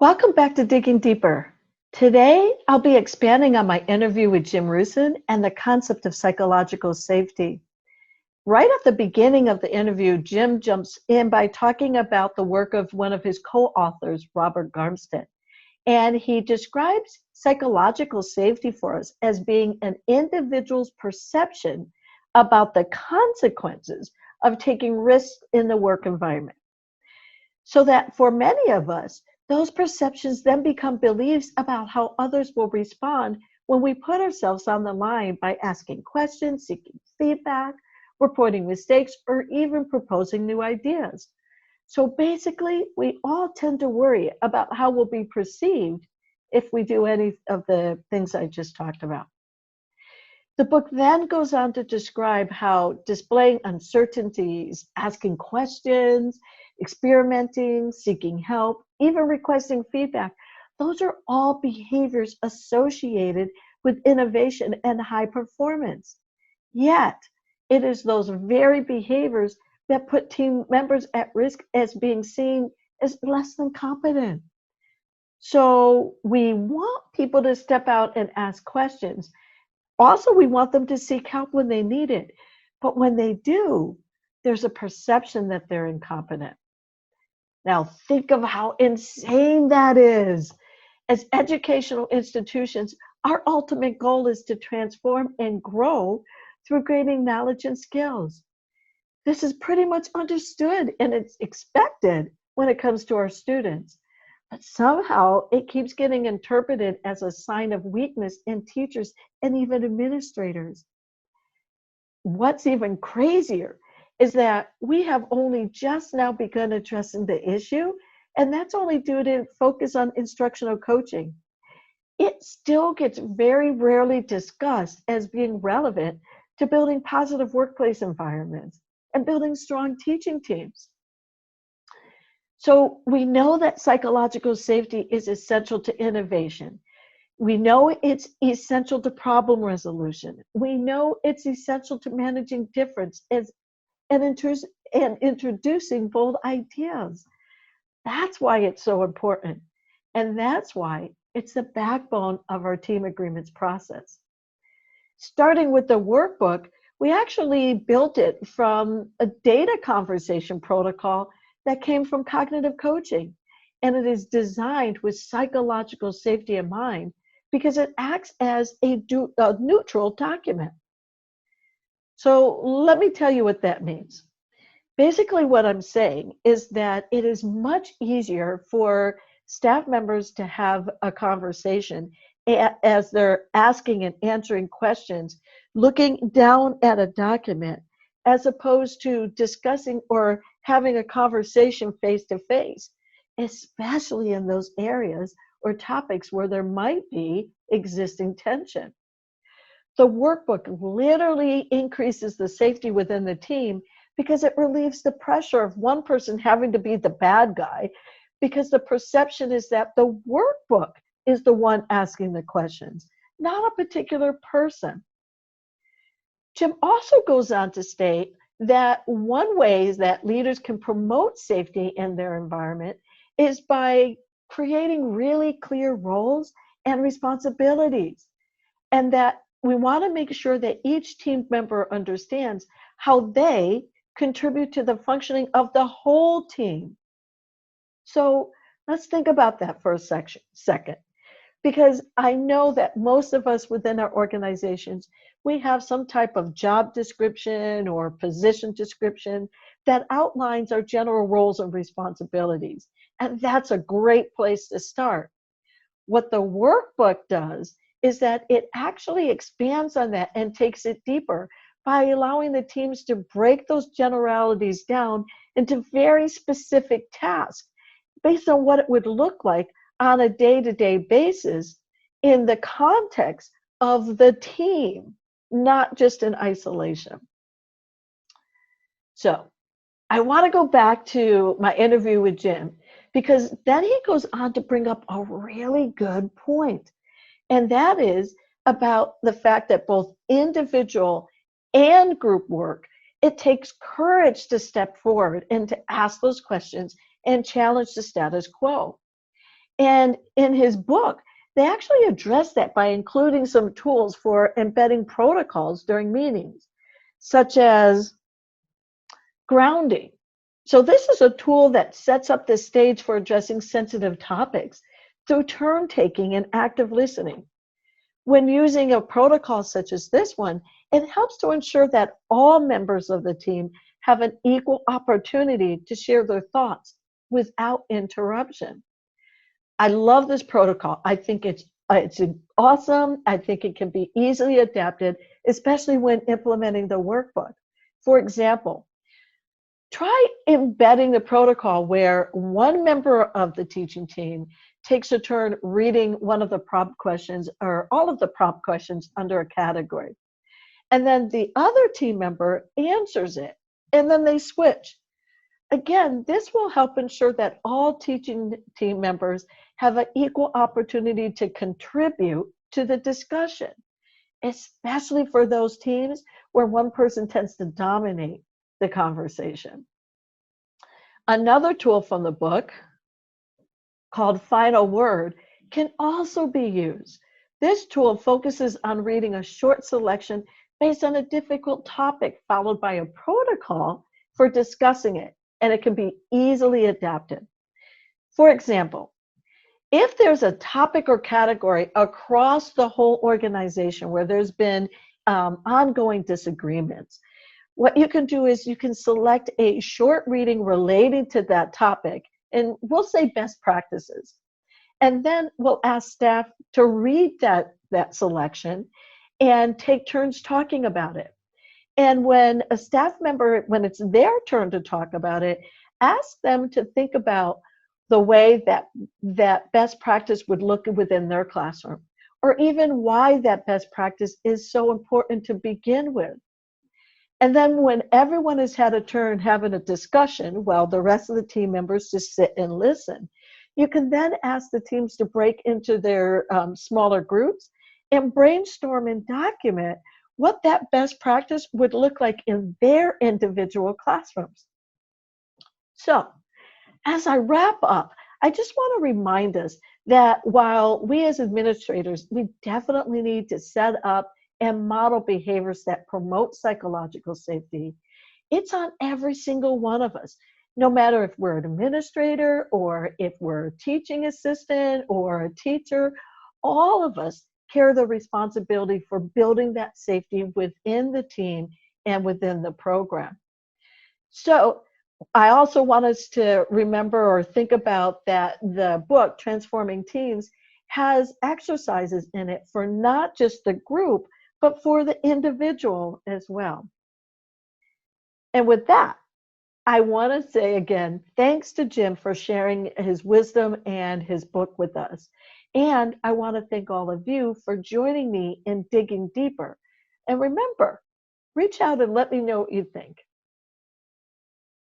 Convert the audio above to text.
Welcome back to Digging Deeper. Today, I'll be expanding on my interview with Jim Rusin and the concept of psychological safety. Right at the beginning of the interview, Jim jumps in by talking about the work of one of his co-authors, Robert Garmstead. And he describes psychological safety for us as being an individual's perception about the consequences of taking risks in the work environment. So that for many of us, those perceptions then become beliefs about how others will respond when we put ourselves on the line by asking questions, seeking feedback, reporting mistakes, or even proposing new ideas. So basically, we all tend to worry about how we'll be perceived if we do any of the things I just talked about. The book then goes on to describe how displaying uncertainties, asking questions, experimenting, seeking help, even requesting feedback, those are all behaviors associated with innovation and high performance. Yet, it is those very behaviors that put team members at risk as being seen as less than competent. So we want people to step out and ask questions. Also, we want them to seek help when they need it. But when they do, there's a perception that they're incompetent. Now, think of how insane that is. As educational institutions, our ultimate goal is to transform and grow through gaining knowledge and skills. This is pretty much understood and it's expected when it comes to our students. But somehow it keeps getting interpreted as a sign of weakness in teachers and even administrators. What's even crazier is that we have only just now begun addressing the issue, and that's only due to focus on instructional coaching. It still gets very rarely discussed as being relevant to building positive workplace environments and building strong teaching teams. So we know that psychological safety is essential to innovation. We know it's essential to problem resolution. We know it's essential to managing difference and introducing bold ideas. That's why it's so important. And that's why it's the backbone of our team agreements process. Starting with the workbook, we actually built it from a data conversation protocol that came from cognitive coaching. And it is designed with psychological safety in mind because it acts as a neutral document. So let me tell you what that means. Basically, what I'm saying is that it is much easier for staff members to have a conversation as they're asking and answering questions, looking down at a document, as opposed to discussing or having a conversation face to face, especially in those areas or topics where there might be existing tension. The workbook literally increases the safety within the team because it relieves the pressure of one person having to be the bad guy, because the perception is that the workbook is the one asking the questions, not a particular person. Jim also goes on to state that one way that leaders can promote safety in their environment is by creating really clear roles and responsibilities, and that we want to make sure that each team member understands how they contribute to the functioning of the whole team. So let's think about that for a second, because I know that most of us within our organizations, we have some type of job description or position description that outlines our general roles and responsibilities. And that's a great place to start. What the workbook does is that it actually expands on that and takes it deeper by allowing the teams to break those generalities down into very specific tasks based on what it would look like on a day-to-day basis in the context of the team, not just in isolation. So I want to go back to my interview with Jim, because then he goes on to bring up a really good point. And that is about the fact that both individual and group work, it takes courage to step forward and to ask those questions and challenge the status quo. And in his book, they actually address that by including some tools for embedding protocols during meetings, such as grounding. So this is a tool that sets up the stage for addressing sensitive topics through turn taking and active listening. When using a protocol such as this one, it helps to ensure that all members of the team have an equal opportunity to share their thoughts without interruption. I love this protocol. I think it's awesome. I think it can be easily adapted, especially when implementing the workbook. For example, try embedding the protocol where one member of the teaching team takes a turn reading one of the prompt questions or all of the prompt questions under a category. And then the other team member answers it, and then they switch. Again, this will help ensure that all teaching team members have an equal opportunity to contribute to the discussion, especially for those teams where one person tends to dominate the conversation. Another tool from the book, called Final Word, can also be used. This tool focuses on reading a short selection based on a difficult topic, followed by a protocol for discussing it, and it can be easily adapted. For example, if there's a topic or category across the whole organization where there's been ongoing disagreements, what you can do is you can select a short reading relating to that topic, and we'll say best practices. And then we'll ask staff to read that selection and take turns talking about it. And when a staff member, when it's their turn to talk about it, ask them to think about the way that best practice would look within their classroom, or even why that best practice is so important to begin with. And then when everyone has had a turn having a discussion, while the rest of the team members just sit and listen, you can then ask the teams to break into their smaller groups and brainstorm and document what that best practice would look like in their individual classrooms. So, as I wrap up, I just want to remind us that while we as administrators, we definitely need to set up and model behaviors that promote psychological safety, it's on every single one of us, no matter if we're an administrator or if we're a teaching assistant or a teacher. All of us carry the responsibility for building that safety within the team and within the program. So I also want us to remember or think about that the book, Transforming Teams, has exercises in it for not just the group, but for the individual as well. And with that, I want to say again, thanks to Jim for sharing his wisdom and his book with us. And I want to thank all of you for joining me in digging deeper. And remember, reach out and let me know what you think.